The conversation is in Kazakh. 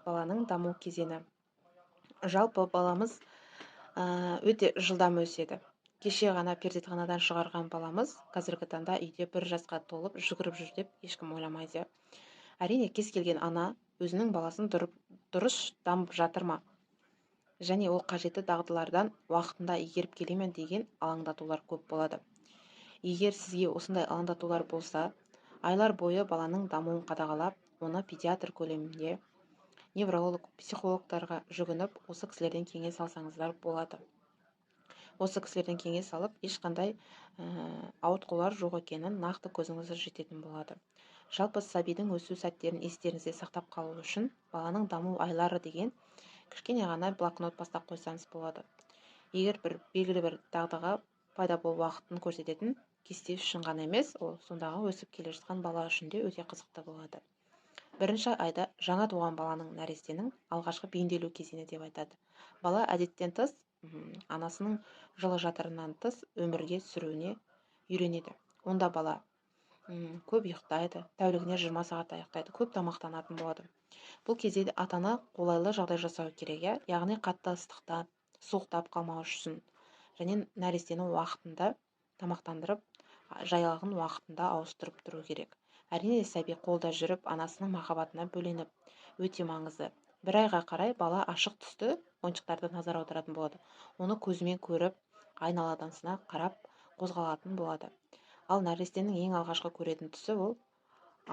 баланың даму кезеңі. Жалпы баламыз өте жылдам өседі. Кеше ғана перзентханадан шығарған баламыз қазіргі таңда үйде 1 жасқа толып жүгіріп жүр деп ешкім ойламайды. Әрине, кез келген ана өзінің баласын дұрыс дамып жатыр ма, және ол қажетті дағдылардан уақытында игеріп келе ме деген алаңдатулар көп болады. Егер сізге осындай алаңдатулар болса, айлар бойы баланың дамуын қадағалап, оны педиатр көлемінде невролог, психологтарға жүгініп, осы кісілерден кеңес алсаңыздар болады. Осы кісілерден кеңес алып, ешқандай ауытқулар жоқ екенін нақты көзіңізге жететін болады. Жалпы сәбидің өсу сәттерін естеріңізде сақтап қалу үшін баланың даму айлары деген кішкене ғана блокнот бастап қойсаңыз болады. Егер белгілі бір дағдыға пайда болу уақытын көрсететін кесте үшін ғана емес, ол сондағы өсіп келе жатқан бала үшін де өте қызықты болады. 1-ші айда жаңа туған баланың нәрестенің алғашқы бейімделу кезеңі деп айтады. Бала әдеттен тыс, анасының жылы жатырынан тыс өмірге сүруіне үйренеді. Онда бала көп ұйықтайды, тәулігіне 20 сағат ұйықтайды, көп тамақтанатын болады. Бұл кезде ата-ана қолайлы жағдай жасау керек, яғни қатты ыстықта, суықтап қалмау үшін, және нәрестені уақытында тамақтандырып, жайлағын уақытында ауыстырып тұру керек. Әрине, сәби қолда жүріп, анасының махаббатына бөленіп, өте маңызды. 1 айға қарай бала ашық түсті ойыншықтарды назар аударатын болады. Оны көзімен көріп, айналадансына қарап қозғалатын болады. Ал нәрестенің ең алғашқы көретін түсі ол